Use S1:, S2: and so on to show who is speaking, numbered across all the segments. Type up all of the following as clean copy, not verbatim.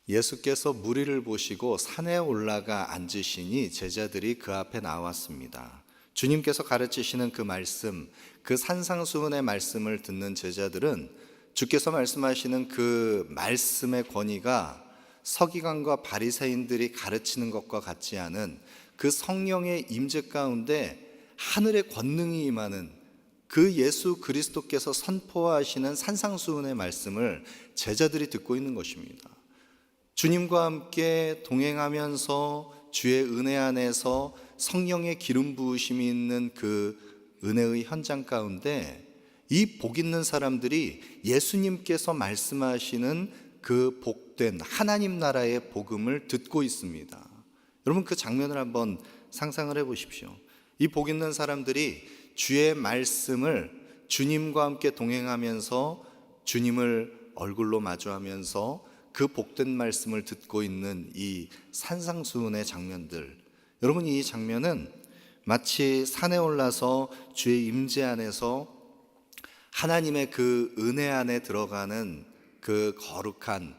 S1: 예수께서 무리를 보시고 산에 올라가 앉으시니 제자들이 그 앞에 나왔습니다. 주님께서 가르치시는 그 말씀, 그 산상수훈의 말씀을 듣는 제자들은 주께서 말씀하시는 그 말씀의 권위가 서기관과 바리새인들이 가르치는 것과 같지 않은 그 성령의 임재 가운데 하늘의 권능이 임하는 그 예수 그리스도께서 선포하시는 산상수훈의 말씀을 제자들이 듣고 있는 것입니다. 주님과 함께 동행하면서 주의 은혜 안에서 성령의 기름 부으심이 있는 그 은혜의 현장 가운데 이 복 있는 사람들이 예수님께서 말씀하시는 그 복된 하나님 나라의 복음을 듣고 있습니다. 여러분, 그 장면을 한번 상상을 해 보십시오. 이 복 있는 사람들이 주의 말씀을 주님과 함께 동행하면서 주님을 얼굴로 마주하면서 그 복된 말씀을 듣고 있는 이 산상수훈의 장면들, 여러분, 이 장면은 마치 산에 올라서 주의 임재 안에서 하나님의 그 은혜 안에 들어가는 그 거룩한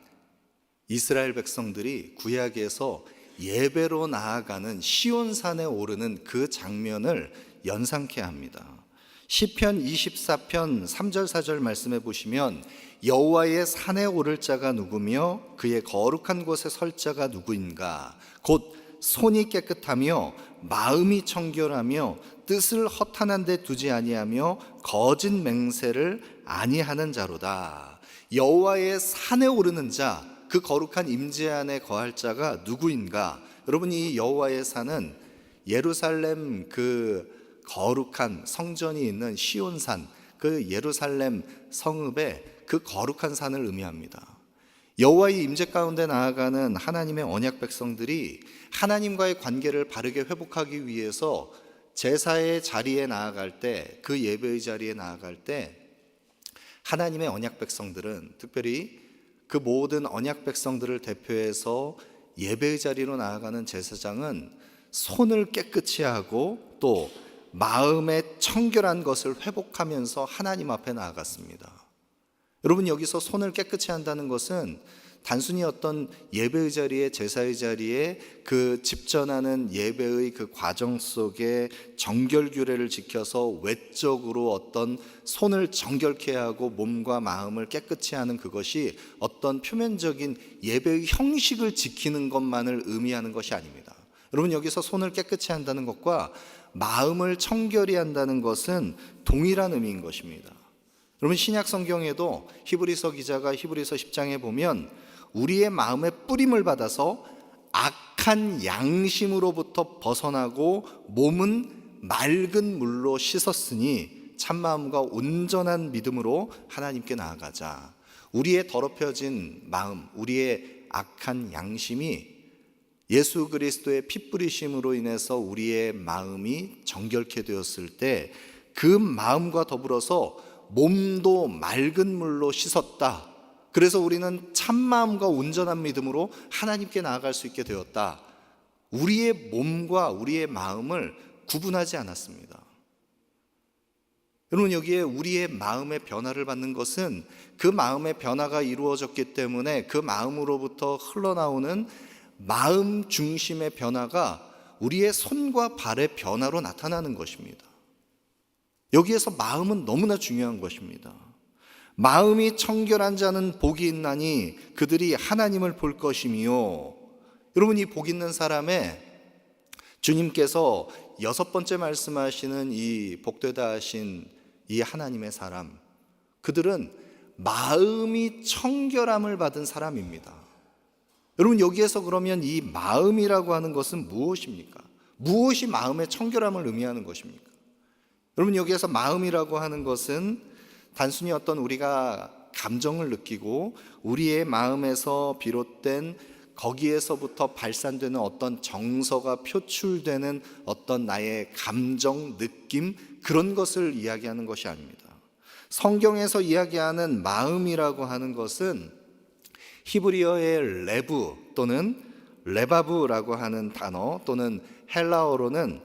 S1: 이스라엘 백성들이 구약에서 예배로 나아가는 시온산에 오르는 그 장면을 연상케 합니다. 시편 24편 3절 4절 말씀해 보시면 여호와의 산에 오를 자가 누구며 그의 거룩한 곳에 설 자가 누구인가? 곧 손이 깨끗하며 마음이 청결하며 뜻을 허탄한 데 두지 아니하며 거짓 맹세를 아니하는 자로다. 여호와의 산에 오르는 자, 그 거룩한 임재 안에 거할 자가 누구인가? 여러분, 이 여호와의 산은 예루살렘 그 거룩한 성전이 있는 시온산, 그 예루살렘 성읍의 그 거룩한 산을 의미합니다. 여호와의 임재 가운데 나아가는 하나님의 언약 백성들이 하나님과의 관계를 바르게 회복하기 위해서 제사의 자리에 나아갈 때, 그 예배의 자리에 나아갈 때 하나님의 언약 백성들은, 특별히 그 모든 언약 백성들을 대표해서 예배의 자리로 나아가는 제사장은 손을 깨끗이 하고 또 마음의 청결한 것을 회복하면서 하나님 앞에 나아갔습니다. 여러분, 여기서 손을 깨끗이 한다는 것은 단순히 어떤 예배의 자리에, 제사의 자리에 그 집전하는 예배의 그 과정 속에 정결규례를 지켜서 외적으로 어떤 손을 정결케 하고 몸과 마음을 깨끗이 하는 그것이 어떤 표면적인 예배의 형식을 지키는 것만을 의미하는 것이 아닙니다. 여러분, 여기서 손을 깨끗이 한다는 것과 마음을 청결히 한다는 것은 동일한 의미인 것입니다. 여러분, 신약 성경에도 히브리서 기자가 히브리서 10장에 보면 우리의 마음의 뿌림을 받아서 악한 양심으로부터 벗어나고 몸은 맑은 물로 씻었으니 참마음과 온전한 믿음으로 하나님께 나아가자. 우리의 더럽혀진 마음, 우리의 악한 양심이 예수 그리스도의 피 뿌리심으로 인해서 우리의 마음이 정결케 되었을 때 그 마음과 더불어서 몸도 맑은 물로 씻었다. 그래서 우리는 참마음과 온전한 믿음으로 하나님께 나아갈 수 있게 되었다. 우리의 몸과 우리의 마음을 구분하지 않았습니다. 여러분, 여기에 우리의 마음의 변화를 받는 것은 그 마음의 변화가 이루어졌기 때문에 그 마음으로부터 흘러나오는 마음 중심의 변화가 우리의 손과 발의 변화로 나타나는 것입니다. 여기에서 마음은 너무나 중요한 것입니다. 마음이 청결한 자는 복이 있나니 그들이 하나님을 볼 것이며, 여러분, 이 복 있는 사람의 주님께서 6번째 말씀하시는 이 복되다 하신 이 하나님의 사람, 그들은 마음이 청결함을 받은 사람입니다. 여러분, 여기에서 그러면 이 마음이라고 하는 것은 무엇입니까? 무엇이 마음의 청결함을 의미하는 것입니까? 여러분, 여기에서 마음이라고 하는 것은 단순히 어떤 우리가 감정을 느끼고 우리의 마음에서 비롯된 거기에서부터 발산되는 어떤 정서가 표출되는 어떤 나의 감정, 느낌, 그런 것을 이야기하는 것이 아닙니다. 성경에서 이야기하는 마음이라고 하는 것은 히브리어의 레브 또는 레바브라고 하는 단어, 또는 헬라어로는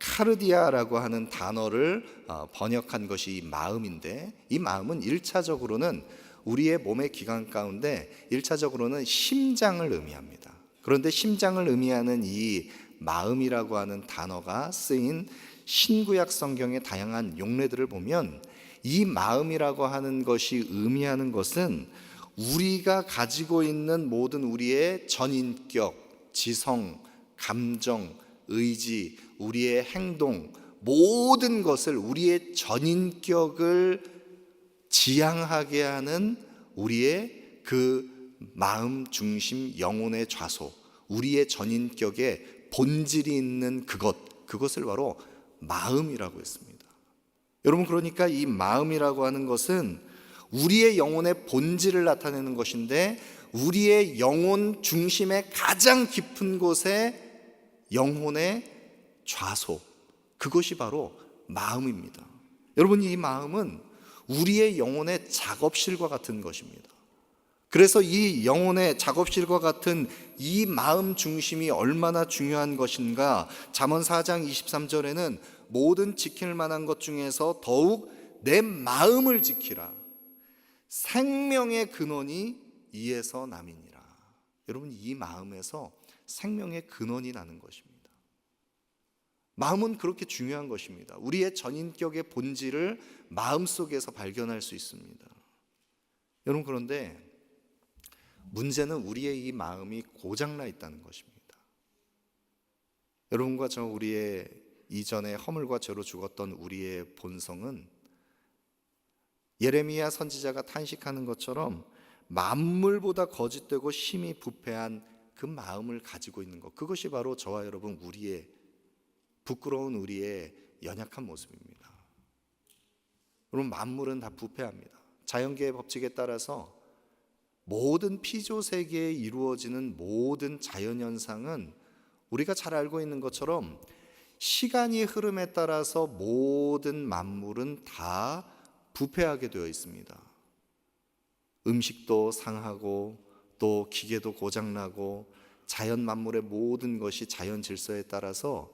S1: 카르디아라고 하는 단어를 번역한 것이 이 마음인데, 이 마음은 1차적으로는 우리의 몸의 기관 가운데 1차적으로는 심장을 의미합니다. 그런데 심장을 의미하는 이 마음이라고 하는 단어가 쓰인 신구약 성경의 다양한 용례들을 보면 이 마음이라고 하는 것이 의미하는 것은 우리가 가지고 있는 모든 우리의 전인격, 지성, 감정, 의지, 우리의 행동, 모든 것을, 우리의 전인격을 지향하게 하는 우리의 그 마음 중심 영혼의 좌소, 우리의 전인격의 본질이 있는 그것을 바로 마음이라고 했습니다. 여러분, 그러니까 이 마음이라고 하는 것은 우리의 영혼의 본질을 나타내는 것인데, 우리의 영혼 중심의 가장 깊은 곳에 영혼의 좌소, 그것이 바로 마음입니다. 여러분, 이 마음은 우리의 영혼의 작업실과 같은 것입니다. 그래서 이 영혼의 작업실과 같은 이 마음 중심이 얼마나 중요한 것인가, 잠언 4장 23절에는 모든 지킬 만한 것 중에서 더욱 내 마음을 지키라, 생명의 근원이 이에서 남이니라. 여러분, 이 마음에서 생명의 근원이 나는 것입니다. 마음은 그렇게 중요한 것입니다. 우리의 전인격의 본질을 마음속에서 발견할 수 있습니다. 여러분, 그런데 문제는 우리의 이 마음이 고장나 있다는 것입니다. 여러분과 저, 우리의 이전에 허물과 죄로 죽었던 우리의 본성은 예레미야 선지자가 탄식하는 것처럼 만물보다 거짓되고 심히 부패한 그 마음을 가지고 있는 것, 그것이 바로 저와 여러분, 우리의 부끄러운 우리의 연약한 모습입니다. 여러분, 만물은 다 부패합니다. 자연계의 법칙에 따라서 모든 피조 세계에 이루어지는 모든 자연현상은 우리가 잘 알고 있는 것처럼 시간이 흐름에 따라서 모든 만물은 다 부패하게 되어 있습니다. 음식도 상하고 또 기계도 고장나고 자연 만물의 모든 것이 자연 질서에 따라서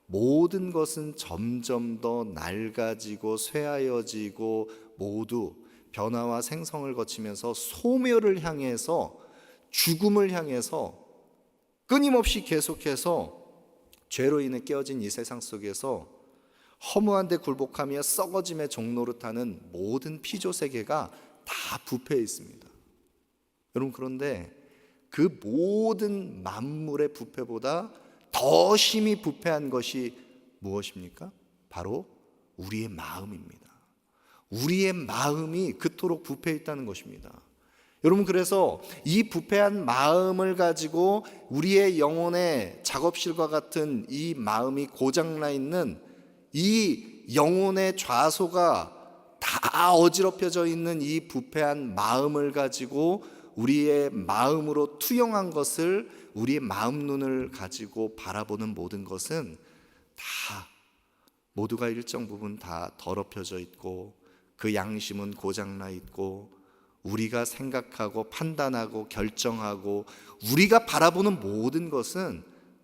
S1: 모든 것은 점점 더 낡아지고 쇠하여지고 모두 변화와 생성을 거치면서 소멸을 향해서, 죽음을 향해서 끊임없이 계속해서 죄로 인해 깨어진 이 세상 속에서 허무한 데 굴복하며 썩어짐의 종노릇하는 모든 피조 세계가 다 부패해 있습니다. 여러분, 그런데 그 모든 만물의 부패보다 더 심히 부패한 것이 무엇입니까? 바로 우리의 마음입니다. 우리의 마음이 그토록 부패해 있다는 것입니다. 여러분, 그래서 이 부패한 마음을 가지고 우리의 영혼의 작업실과 같은 이 마음이 고장나 있는 이 영혼의 좌소가 다 어지럽혀져 있는 이 부패한 마음을 가지고 우리의 마음으로 투영한 것을, 우리의 마음 눈을 가지고 바라보는 모든 것은 다 모두가 일정 부분 다 더럽혀져 있고, 그 양심은 고장나 있고, 우리가 생각하고 판단하고 결정하고 우리가 바라보는 모든 것은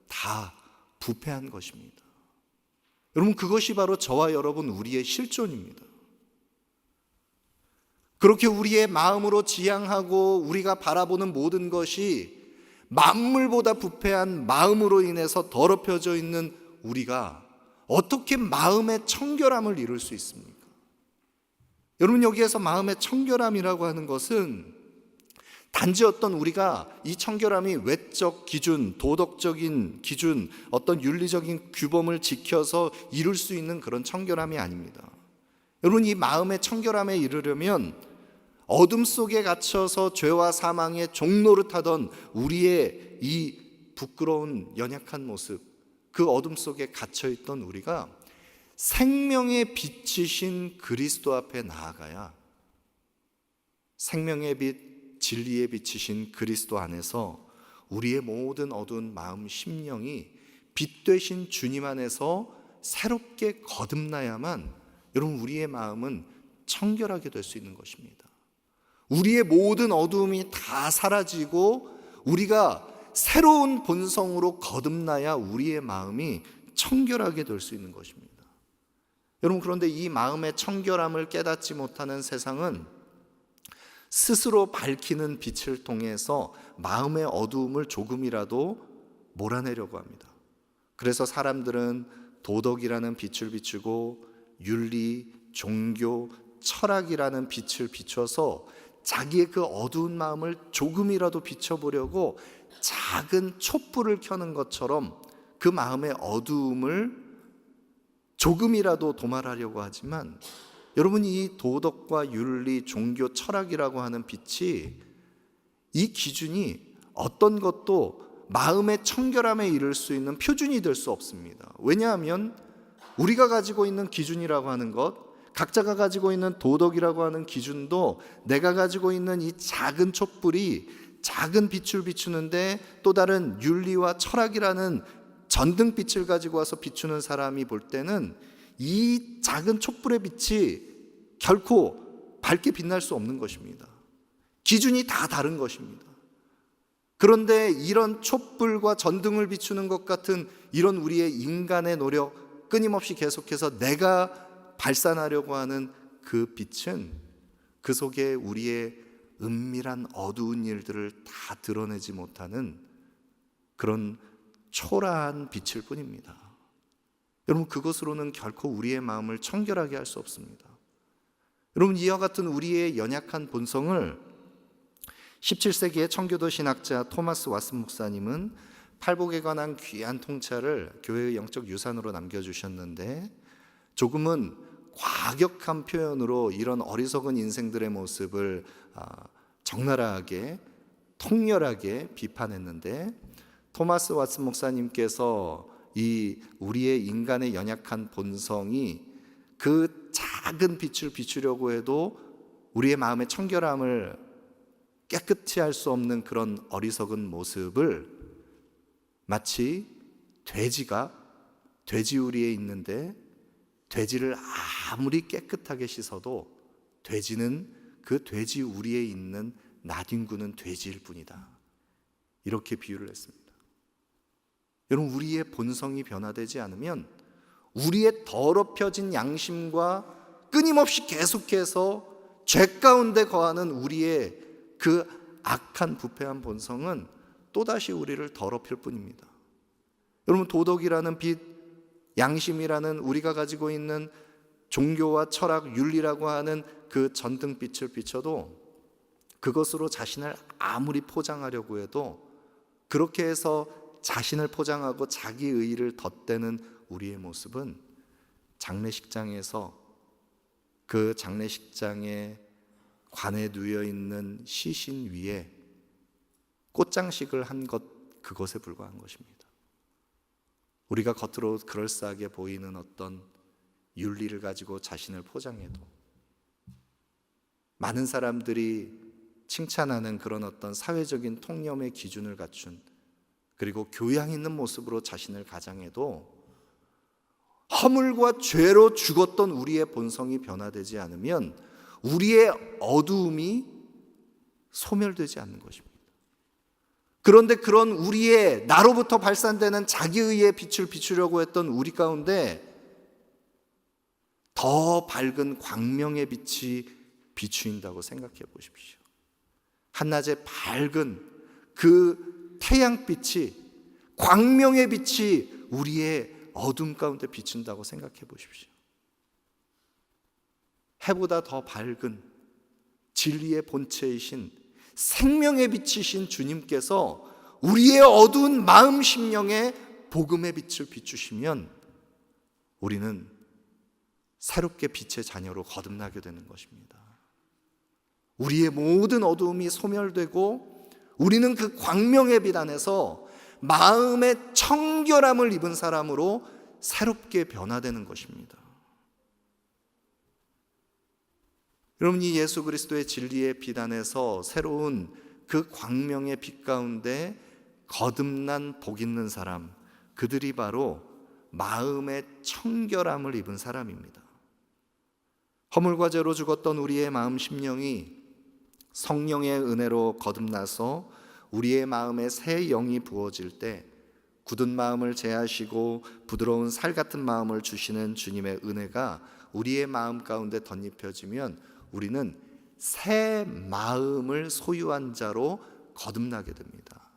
S1: 다 부패한 것입니다. 여러분, 그것이 바로 저와 여러분, 우리의 실존입니다. 그렇게 우리의 마음으로 지향하고 우리가 바라보는 모든 것이 만물보다 부패한 마음으로 인해서 더럽혀져 있는 우리가 어떻게 마음의 청결함을 이룰 수 있습니까? 여러분, 여기에서 마음의 청결함이라고 하는 것은 단지 어떤 우리가 이 청결함이 외적 기준, 도덕적인 기준, 어떤 윤리적인 규범을 지켜서 이룰 수 있는 그런 청결함이 아닙니다. 여러분, 이 마음의 청결함에 이르려면 어둠 속에 갇혀서 죄와 사망의 종노릇하던 우리의 이 부끄러운 연약한 모습, 그 어둠 속에 갇혀있던 우리가 생명의 빛이신 그리스도 앞에 나아가야, 생명의 빛, 진리의 빛이신 그리스도 안에서 우리의 모든 어두운 마음 심령이 빛 되신 주님 안에서 새롭게 거듭나야만 여러분, 우리의 마음은 청결하게 될 수 있는 것입니다. 우리의 모든 어두움이 다 사라지고 우리가 새로운 본성으로 거듭나야 우리의 마음이 청결하게 될 수 있는 것입니다. 여러분, 그런데 이 마음의 청결함을 깨닫지 못하는 세상은 스스로 밝히는 빛을 통해서 마음의 어두움을 조금이라도 몰아내려고 합니다. 그래서 사람들은 도덕이라는 빛을 비추고 윤리, 종교, 철학이라는 빛을 비춰서 자기의 그 어두운 마음을 조금이라도 비춰보려고 작은 촛불을 켜는 것처럼 그 마음의 어두움을 조금이라도 도말하려고 하지만, 여러분, 이 도덕과 윤리, 종교, 철학이라고 하는 빛이, 이 기준이 어떤 것도 마음의 청결함에 이를 수 있는 표준이 될 수 없습니다. 왜냐하면 우리가 가지고 있는 기준이라고 하는 것, 각자가 가지고 있는 도덕이라고 하는 기준도 내가 가지고 있는 이 작은 촛불이 작은 빛을 비추는데, 또 다른 윤리와 철학이라는 전등빛을 가지고 와서 비추는 사람이 볼 때는 이 작은 촛불의 빛이 결코 밝게 빛날 수 없는 것입니다. 기준이 다 다른 것입니다. 그런데 이런 촛불과 전등을 비추는 것 같은 이런 우리의 인간의 노력, 끊임없이 계속해서 내가 발산하려고 하는 그 빛은 그 속에 우리의 은밀한 어두운 일들을 다 드러내지 못하는 그런 초라한 빛일 뿐입니다. 여러분, 그것으로는 결코 우리의 마음을 청결하게 할 수 없습니다. 여러분, 이와 같은 우리의 연약한 본성을 17세기의 청교도 신학자 토마스 왓슨 목사님은 팔복에 관한 귀한 통찰을 교회의 영적 유산으로 남겨주셨는데, 조금은 과격한 표현으로 이런 어리석은 인생들의 모습을 적나라하게 통렬하게 비판했는데, 토마스 왓슨 목사님께서 이 우리의 인간의 연약한 본성이 그 작은 빛을 비추려고 해도 우리의 마음의 청결함을 깨끗이 할 수 없는 그런 어리석은 모습을 마치 돼지가 돼지우리에 있는데, 돼지를 아무리 깨끗하게 씻어도 돼지는 그 돼지우리에 있는 나뒹구는 돼지일 뿐이다, 이렇게 비유를 했습니다. 여러분, 우리의 본성이 변화되지 않으면 우리의 더럽혀진 양심과 끊임없이 계속해서 죄 가운데 거하는 우리의 그 악한 부패한 본성은 또다시 우리를 더럽힐 뿐입니다. 여러분, 도덕이라는 빛, 양심이라는 우리가 가지고 있는 종교와 철학, 윤리라고 하는 그 전등빛을 비춰도 그것으로 자신을 아무리 포장하려고 해도, 그렇게 해서 자신을 포장하고 자기 의의를 덧대는 우리의 모습은 장례식장에서 그 장례식장에 관에 누워 있는 시신 위에 꽃장식을 한 것, 그것에 불과한 것입니다. 우리가 겉으로 그럴싸하게 보이는 어떤 윤리를 가지고 자신을 포장해도, 많은 사람들이 칭찬하는 그런 어떤 사회적인 통념의 기준을 갖춘, 그리고 교양 있는 모습으로 자신을 가장해도 허물과 죄로 죽었던 우리의 본성이 변화되지 않으면 우리의 어두움이 소멸되지 않는 것입니다. 그런데 그런 우리의 나로부터 발산되는 자기의의 빛을 비추려고 했던 우리 가운데 더 밝은 광명의 빛이 비추인다고 생각해 보십시오. 한낮에 밝은 그 태양빛이, 광명의 빛이 우리의 어둠 가운데 비춘다고 생각해 보십시오. 해보다 더 밝은 진리의 본체이신 생명의 빛이신 주님께서 우리의 어두운 마음 심령에 복음의 빛을 비추시면 우리는 새롭게 빛의 자녀로 거듭나게 되는 것입니다. 우리의 모든 어두움이 소멸되고 우리는 그 광명의 빛 안에서 마음의 청결함을 입은 사람으로 새롭게 변화되는 것입니다. 여러분, 이 예수 그리스도의 진리의 빛 안에서 새로운 그 광명의 빛 가운데 거듭난 복 있는 사람, 그들이 바로 마음의 청결함을 입은 사람입니다. 허물과 죄로 죽었던 우리의 마음 심령이 성령의 은혜로 거듭나서 우리의 마음에 새 영이 부어질 때 굳은 마음을 제하시고 부드러운 살 같은 마음을 주시는 주님의 은혜가 우리의 마음 가운데 덧입혀지면 우리는 새 마음을 소유한 자로 거듭나게 됩니다.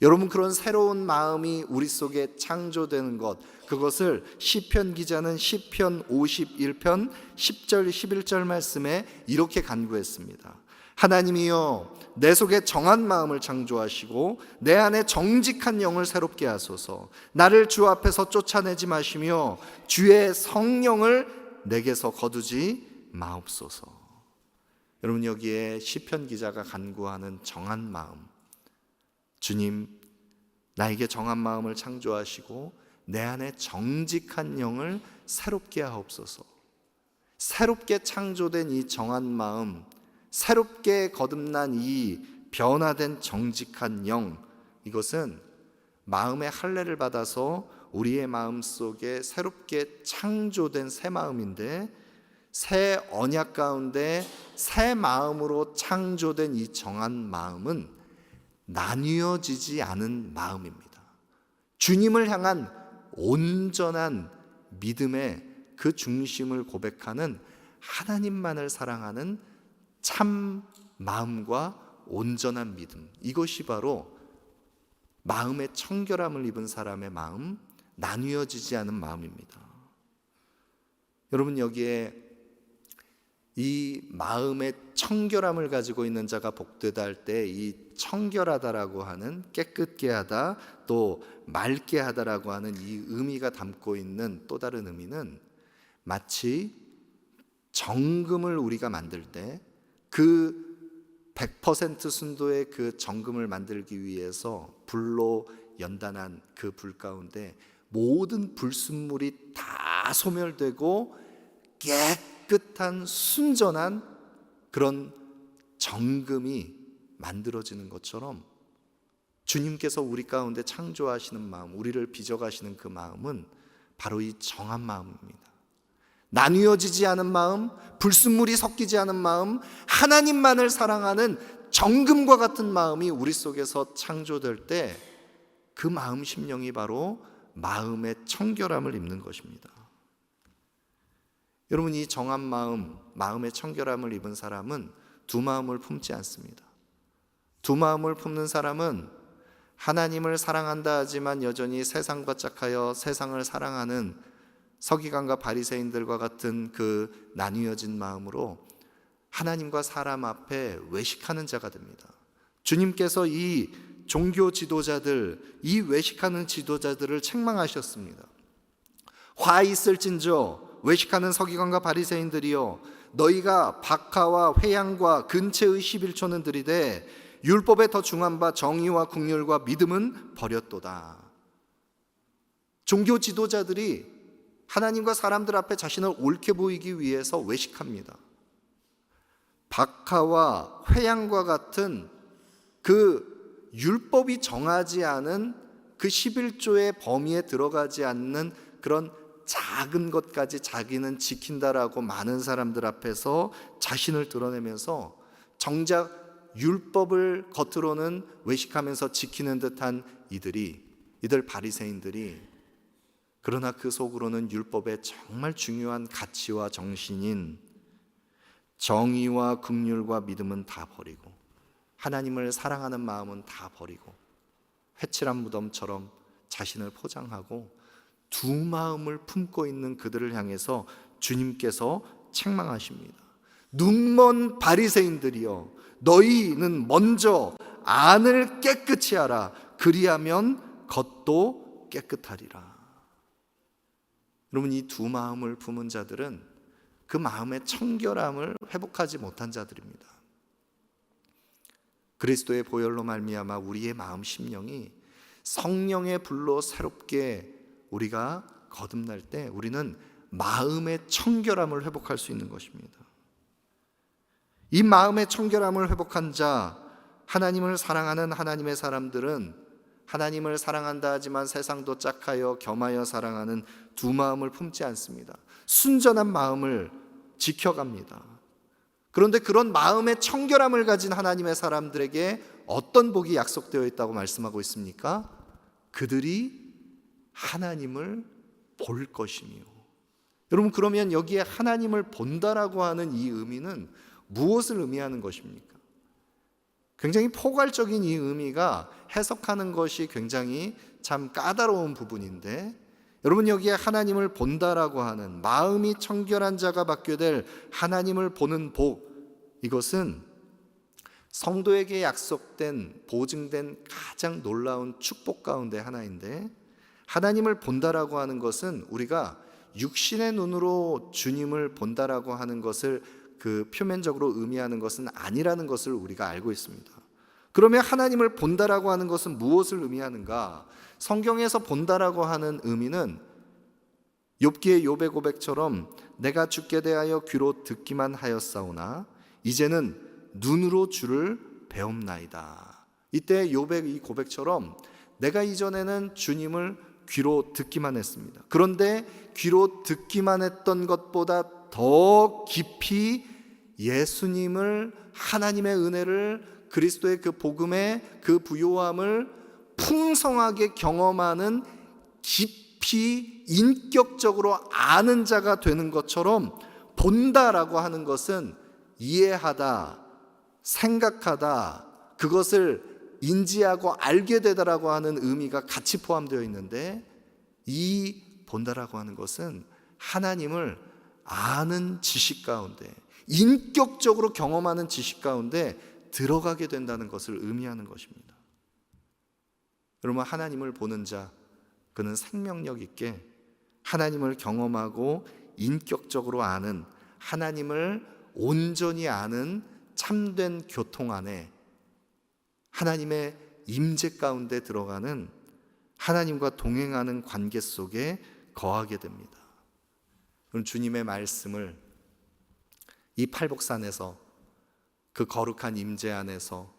S1: 여러분, 그런 새로운 마음이 우리 속에 창조되는 것, 그것을 시편 기자는 시편 51편 10절 11절 말씀에 이렇게 간구했습니다. 하나님이여, 내 속에 정한 마음을 창조하시고 내 안에 정직한 영을 새롭게 하소서. 나를 주 앞에서 쫓아내지 마시며 주의 성령을 내게서 거두지 마옵소서. 여러분, 여기에 시편 기자가 간구하는 정한 마음, 주님, 나에게 정한 마음을 창조하시고 내 안에 정직한 영을 새롭게 하옵소서. 새롭게 창조된 이 정한 마음, 새롭게 거듭난 이 변화된 정직한 영, 이것은 마음의 할례를 받아서 우리의 마음 속에 새롭게 창조된 새 마음인데, 새 언약 가운데 새 마음으로 창조된 이 정한 마음은 나뉘어지지 않은 마음입니다. 주님을 향한 온전한 믿음의 그 중심을 고백하는, 하나님만을 사랑하는 참 마음과 온전한 믿음, 이것이 바로 마음의 청결함을 입은 사람의 마음, 나뉘어지지 않은 마음입니다. 여러분, 여기에 이 마음의 청결함을 가지고 있는 자가 복되다 할 때 이 청결하다라고 하는, 깨끗게 하다, 또 맑게 하다라고 하는 이 의미가 담고 있는 또 다른 의미는, 마치 정금을 우리가 만들 때 그 100% 순도의 그 정금을 만들기 위해서 불로 연단한 그 불 가운데 모든 불순물이 다 소멸되고 깨끗한 순전한 그런 정금이 만들어지는 것처럼, 주님께서 우리 가운데 창조하시는 마음, 우리를 빚어가시는 그 마음은 바로 이 정한 마음입니다. 나뉘어지지 않은 마음, 불순물이 섞이지 않은 마음, 하나님만을 사랑하는 정금과 같은 마음이 우리 속에서 창조될 때 그 마음 심령이 바로 마음의 청결함을 입는 것입니다. 여러분, 이 정한 마음, 마음의 청결함을 입은 사람은 두 마음을 품지 않습니다. 두 마음을 품는 사람은 하나님을 사랑한다 하지만 여전히 세상과 짝하여 세상을 사랑하는 서기관과 바리새인들과 같은 그 나뉘어진 마음으로 하나님과 사람 앞에 외식하는 자가 됩니다. 주님께서 이 종교 지도자들, 이 외식하는 지도자들을 책망하셨습니다. 화 있을진저 외식하는 서기관과 바리새인들이여, 너희가 박하와 회양과 근체의 11조는 들이되 율법에 더 중한 바 정의와 긍휼과 믿음은 버렸도다. 종교 지도자들이 하나님과 사람들 앞에 자신을 옳게 보이기 위해서 외식합니다. 박하와 회양과 같은 그 율법이 정하지 않은 그 11조의 범위에 들어가지 않는 그런 작은 것까지 자기는 지킨다라고 많은 사람들 앞에서 자신을 드러내면서 정작 율법을 겉으로는 외식하면서 지키는 듯한 이들 바리새인들이, 그러나 그 속으로는 율법의 정말 중요한 가치와 정신인 정의와 긍휼과 믿음은 다 버리고 하나님을 사랑하는 마음은 다 버리고 회칠한 무덤처럼 자신을 포장하고 두 마음을 품고 있는 그들을 향해서 주님께서 책망하십니다. 눈먼 바리새인들이여, 너희는 먼저 안을 깨끗이 하라. 그리하면 겉도 깨끗하리라. 여러분, 이 두 마음을 품은 자들은 그 마음의 청결함을 회복하지 못한 자들입니다. 그리스도의 보혈로 말미암아 우리의 마음 심령이 성령의 불로 새롭게 우리가 거듭날 때 우리는 마음의 청결함을 회복할 수 있는 것입니다. 이 마음의 청결함을 회복한 자, 하나님을 사랑하는 하나님의 사람들은 하나님을 사랑한다 하지만 세상도 짝하여 겸하여 사랑하는 두 마음을 품지 않습니다. 순전한 마음을 지켜갑니다. 그런데 그런 마음의 청결함을 가진 하나님의 사람들에게 어떤 복이 약속되어 있다고 말씀하고 있습니까? 그들이 하나님을 볼 것이며. 여러분, 그러면 여기에 하나님을 본다라고 하는 이 의미는 무엇을 의미하는 것입니까? 굉장히 포괄적인 이 의미가 해석하는 것이 굉장히 참 까다로운 부분인데, 여러분 여기에 하나님을 본다라고 하는, 마음이 청결한 자가 받게 될 하나님을 보는 복, 이것은 성도에게 약속된, 보증된 가장 놀라운 축복 가운데 하나인데, 하나님을 본다라고 하는 것은 우리가 육신의 눈으로 주님을 본다라고 하는 것을 그 표면적으로 의미하는 것은 아니라는 것을 우리가 알고 있습니다. 그러면 하나님을 본다라고 하는 것은 무엇을 의미하는가? 성경에서 본다라고 하는 의미는 욥기의 욥의 고백처럼 내가 주께 대하여 귀로 듣기만 하였사오나 이제는 눈으로 주를 배움나이다. 이때 욥의 이 고백처럼 내가 이전에는 주님을 귀로 듣기만 했습니다. 그런데 귀로 듣기만 했던 것보다 더 깊이 예수님을, 하나님의 은혜를, 그리스도의 그 복음의 그 부요함을 풍성하게 경험하는, 깊이 인격적으로 아는 자가 되는 것처럼, 본다라고 하는 것은 이해하다, 생각하다, 그것을 인지하고 알게 되다라고 하는 의미가 같이 포함되어 있는데, 이 본다라고 하는 것은 하나님을 아는 지식 가운데, 인격적으로 경험하는 지식 가운데 들어가게 된다는 것을 의미하는 것입니다. 여러분, 하나님을 보는 자, 그는 생명력 있게 하나님을 경험하고 인격적으로 아는, 하나님을 온전히 아는 참된 교통 안에, 하나님의 임재 가운데 들어가는, 하나님과 동행하는 관계 속에 거하게 됩니다. 그럼 주님의 말씀을 이 팔복산에서, 그 거룩한 임재 안에서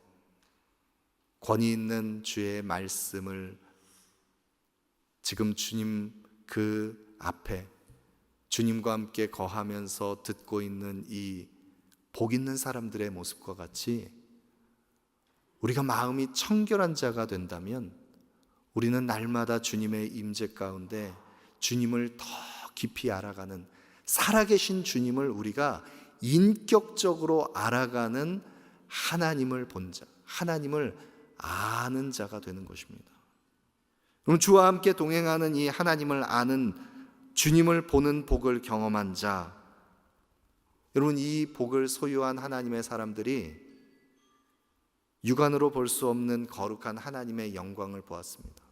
S1: 권위 있는 주의 말씀을 지금 주님 그 앞에 주님과 함께 거하면서 듣고 있는 이 복 있는 사람들의 모습과 같이 우리가 마음이 청결한 자가 된다면 우리는 날마다 주님의 임재 가운데 주님을 더 깊이 알아가는, 살아계신 주님을 우리가 인격적으로 알아가는 하나님을 본 자, 하나님을 아는 자가 되는 것입니다. 그럼 주와 함께 동행하는 이 하나님을 아는, 주님을 보는 복을 경험한 자, 여러분 이 복을 소유한 하나님의 사람들이 육안으로 볼 수 없는 거룩한 하나님의 영광을 보았습니다.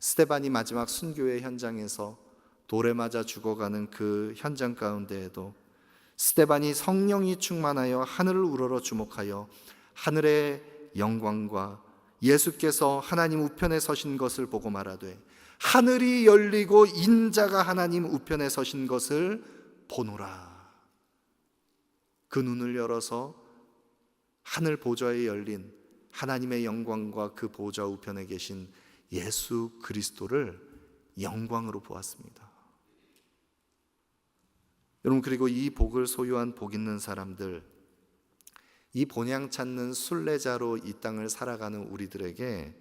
S1: 스데반이 마지막 순교의 현장에서 돌에 맞아 죽어가는 그 현장 가운데에도 스데반이 성령이 충만하여 하늘을 우러러 주목하여 하늘의 영광과 예수께서 하나님 우편에 서신 것을 보고 말하되, 하늘이 열리고 인자가 하나님 우편에 서신 것을 보노라. 그 눈을 열어서 하늘 보좌에 열린 하나님의 영광과 그 보좌 우편에 계신 예수 그리스도를 영광으로 보았습니다. 여러분, 그리고 이 복을 소유한 복 있는 사람들, 이 본향 찾는 순례자로 이 땅을 살아가는 우리들에게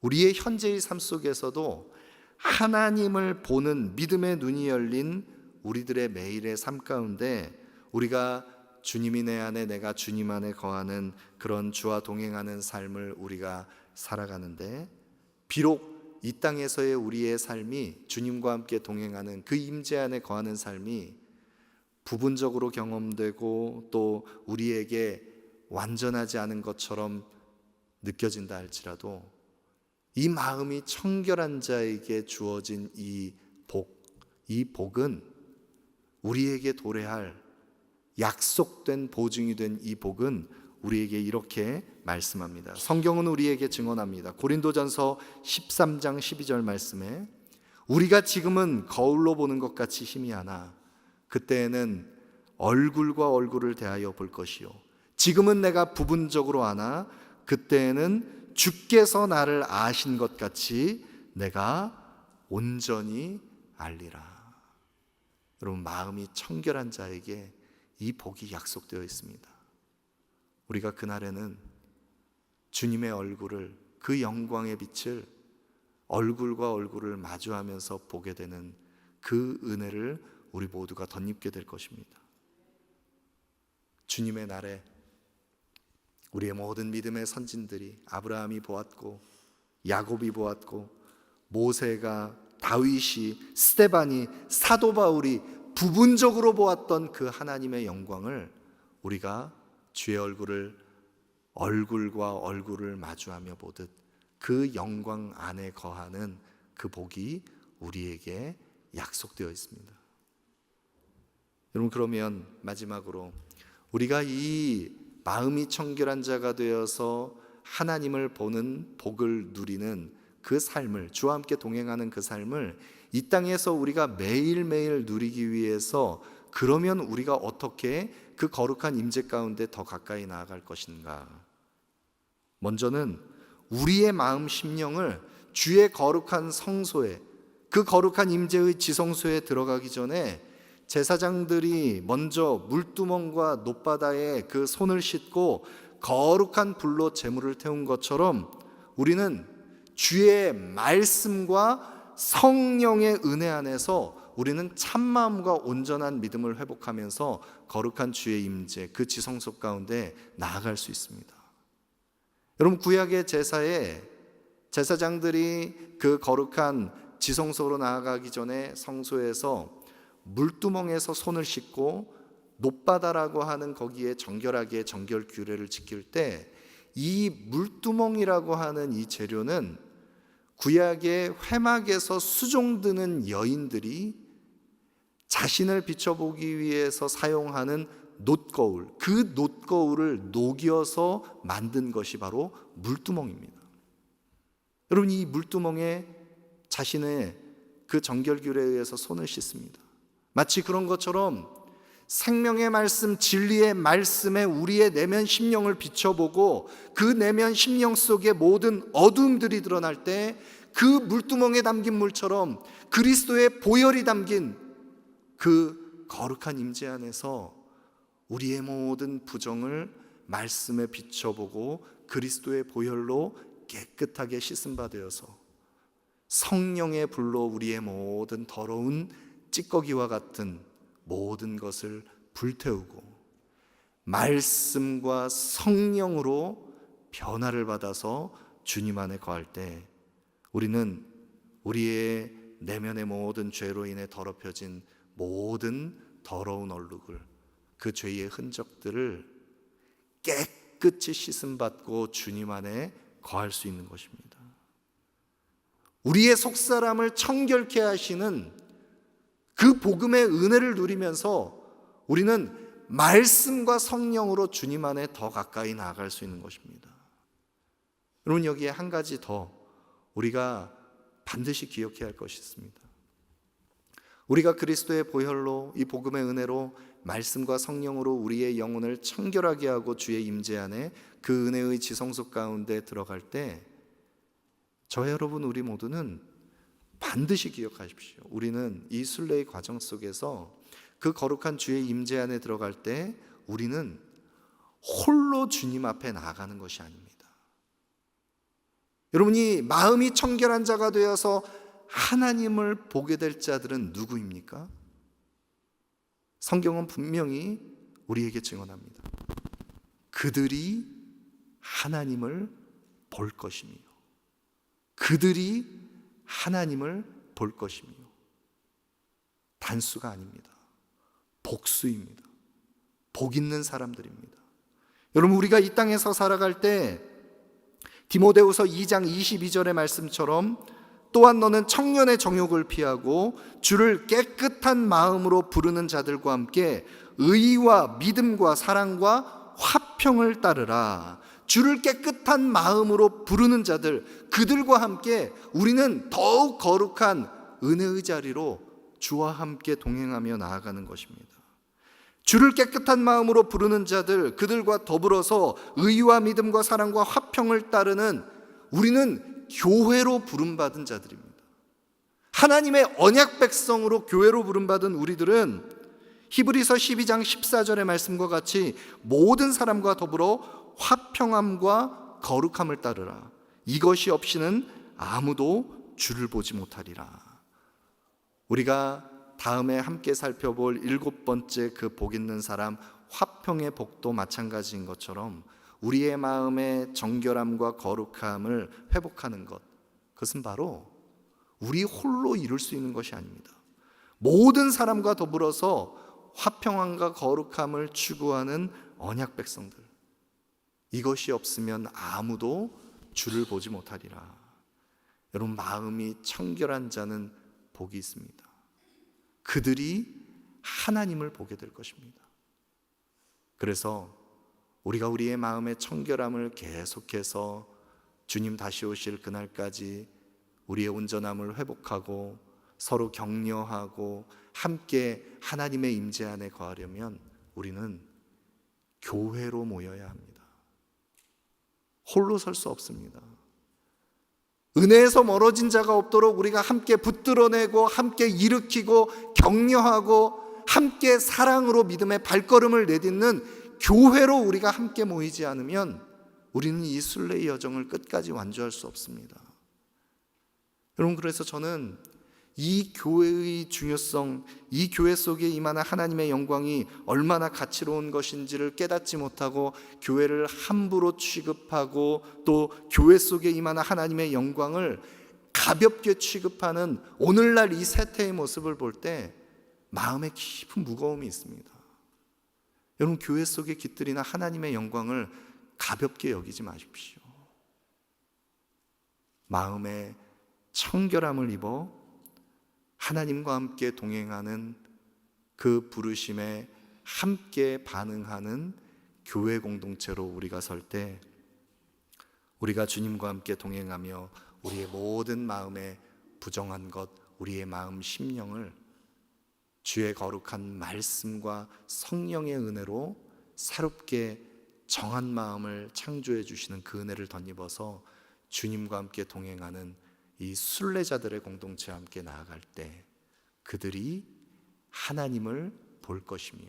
S1: 우리의 현재의 삶 속에서도 하나님을 보는 믿음의 눈이 열린 우리들의 매일의 삶 가운데 우리가 주님이 내 안에, 내가 주님 안에 거하는 그런 주와 동행하는 삶을 우리가 살아가는데, 비록 이 땅에서의 우리의 삶이 주님과 함께 동행하는 그 임재 안에 거하는 삶이 부분적으로 경험되고 또 우리에게 완전하지 않은 것처럼 느껴진다 할지라도, 이 마음이 청결한 자에게 주어진 이 복은 우리에게 도래할 약속된 보증이 된 이 복은 우리에게 이렇게 말씀합니다. 성경은 우리에게 증언합니다. 고린도전서 13장 12절 말씀에 우리가 지금은 거울로 보는 것 같이 희미하나 그때에는 얼굴과 얼굴을 대하여 볼 것이요, 지금은 내가 부분적으로 아나 그때에는 주께서 나를 아신 것 같이 내가 온전히 알리라. 여러분, 마음이 청결한 자에게 이 복이 약속되어 있습니다. 우리가 그날에는 주님의 얼굴을, 그 영광의 빛을 얼굴과 얼굴을 마주하면서 보게 되는 그 은혜를 우리 모두가 덧입게 될 것입니다. 주님의 날에 우리의 모든 믿음의 선진들이, 아브라함이 보았고 야곱이 보았고 모세가, 다윗이, 스데반이, 사도 바울이 부분적으로 보았던 그 하나님의 영광을 우리가 주의 얼굴과 얼굴을 마주하며 보듯 그 영광 안에 거하는 그 복이 우리에게 약속되어 있습니다. 여러분, 그러면 마지막으로 우리가 이 마음이 청결한 자가 되어서 하나님을 보는 복을 누리는 그 삶을, 주와 함께 동행하는 그 삶을 이 땅에서 우리가 매일매일 누리기 위해서, 그러면 우리가 어떻게 그 거룩한 임재 가운데 더 가까이 나아갈 것인가? 먼저는 우리의 마음 심령을 주의 거룩한 성소에, 그 거룩한 임재의 지성소에 들어가기 전에 제사장들이 먼저 물두멍과 놋바다에 그 손을 씻고 거룩한 불로 제물을 태운 것처럼 우리는 주의 말씀과 성령의 은혜 안에서 우리는 참마음과 온전한 믿음을 회복하면서 거룩한 주의 임재, 그 지성소 가운데 나아갈 수 있습니다. 여러분, 구약의 제사에 제사장들이 그 거룩한 지성소로 나아가기 전에 성소에서 물두멍에서 손을 씻고 놋바다라고 하는 거기에 정결하게 정결 규례를 지킬 때, 이 물두멍이라고 하는 이 재료는 구약의 회막에서 수종드는 여인들이 자신을 비춰보기 위해서 사용하는 놋거울, 그 놋거울을 녹여서 만든 것이 바로 물두멍입니다. 여러분, 이 물두멍에 자신의 그 정결 규례에 의해서 손을 씻습니다. 마치 그런 것처럼 생명의 말씀, 진리의 말씀에 우리의 내면 심령을 비춰보고 그 내면 심령 속에 모든 어두움들이 드러날 때 그 물두멍에 담긴 물처럼 그리스도의 보혈이 담긴 그 거룩한 임재 안에서 우리의 모든 부정을 말씀에 비춰보고 그리스도의 보혈로 깨끗하게 씻음 바 되어서 성령의 불로 우리의 모든 더러운 찌꺼기와 같은 모든 것을 불태우고 말씀과 성령으로 변화를 받아서 주님 안에 거할 때 우리는 우리의 내면의 모든 죄로 인해 더럽혀진 모든 더러운 얼룩을, 그 죄의 흔적들을 깨끗이 씻음받고 주님 안에 거할 수 있는 것입니다. 우리의 속사람을 청결케 하시는 그 복음의 은혜를 누리면서 우리는 말씀과 성령으로 주님 안에 더 가까이 나아갈 수 있는 것입니다. 여러분, 여기에 한 가지 더 우리가 반드시 기억해야 할 것이 있습니다. 우리가 그리스도의 보혈로, 이 복음의 은혜로 말씀과 성령으로 우리의 영혼을 청결하게 하고 주의 임재 안에 그 은혜의 지성소 가운데 들어갈 때 저 여러분, 우리 모두는 반드시 기억하십시오. 우리는 이 순례의 과정 속에서 그 거룩한 주의 임재 안에 들어갈 때 우리는 홀로 주님 앞에 나아가는 것이 아닙니다. 여러분이 마음이 청결한 자가 되어서 하나님을 보게 될 자들은 누구입니까? 성경은 분명히 우리에게 증언합니다. 그들이 하나님을 볼 것이며, 그들이 하나님을 볼 것이며, 단수가 아닙니다. 복수입니다. 복 있는 사람들입니다. 여러분, 우리가 이 땅에서 살아갈 때 디모데후서 2장 22절의 말씀처럼 또한 너는 청년의 정욕을 피하고 주를 깨끗한 마음으로 부르는 자들과 함께 의와 믿음과 사랑과 화평을 따르라. 주를 깨끗한 마음으로 부르는 자들, 그들과 함께 우리는 더욱 거룩한 은혜의 자리로 주와 함께 동행하며 나아가는 것입니다. 주를 깨끗한 마음으로 부르는 자들, 그들과 더불어서 의와 믿음과 사랑과 화평을 따르는 우리는 교회로 부름받은 자들입니다. 하나님의 언약 백성으로 교회로 부름받은 우리들은 히브리서 12장 14절의 말씀과 같이 모든 사람과 더불어 화평함과 거룩함을 따르라. 이것이 없이는 아무도 주를 보지 못하리라. 우리가 다음에 함께 살펴볼 7번째 그 복 있는 사람, 화평의 복도 마찬가지인 것처럼 우리의 마음의 정결함과 거룩함을 회복하는 것, 그것은 바로 우리 홀로 이룰 수 있는 것이 아닙니다. 모든 사람과 더불어서 화평함과 거룩함을 추구하는 언약 백성들, 이것이 없으면 아무도 주를 보지 못하리라. 여러분, 마음이 청결한 자는 복이 있습니다. 그들이 하나님을 보게 될 것입니다. 그래서 우리가 우리의 마음의 청결함을 계속해서 주님 다시 오실 그날까지 우리의 온전함을 회복하고 서로 격려하고 함께 하나님의 임재 안에 거하려면 우리는 교회로 모여야 합니다. 홀로 설 수 없습니다. 은혜에서 멀어진 자가 없도록 우리가 함께 붙들어내고 함께 일으키고 격려하고 함께 사랑으로 믿음의 발걸음을 내딛는 교회로 우리가 함께 모이지 않으면 우리는 이 순례의 여정을 끝까지 완주할 수 없습니다. 여러분, 그래서 저는 이 교회의 중요성, 이 교회 속에 임하는 하나님의 영광이 얼마나 가치로운 것인지를 깨닫지 못하고 교회를 함부로 취급하고 또 교회 속에 임하는 하나님의 영광을 가볍게 취급하는 오늘날 이 세태의 모습을 볼 때 마음에 깊은 무거움이 있습니다. 여러분, 교회 속에 깃들이는 하나님의 영광을 가볍게 여기지 마십시오. 마음에 청결함을 입어 하나님과 함께 동행하는 그 부르심에 함께 반응하는 교회 공동체로 우리가 설 때 우리가 주님과 함께 동행하며 우리의 모든 마음에 부정한 것, 우리의 마음 심령을 주의 거룩한 말씀과 성령의 은혜로 새롭게 정한 마음을 창조해 주시는 그 은혜를 덧입어서 주님과 함께 동행하는 이 순례자들의 공동체와 함께 나아갈 때 그들이 하나님을 볼 것이며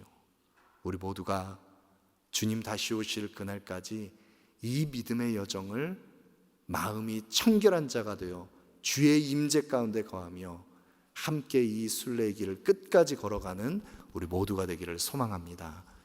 S1: 우리 모두가 주님 다시 오실 그날까지 이 믿음의 여정을 마음이 청결한 자가 되어 주의 임재 가운데 거하며 함께 이 순례의 길을 끝까지 걸어가는 우리 모두가 되기를 소망합니다.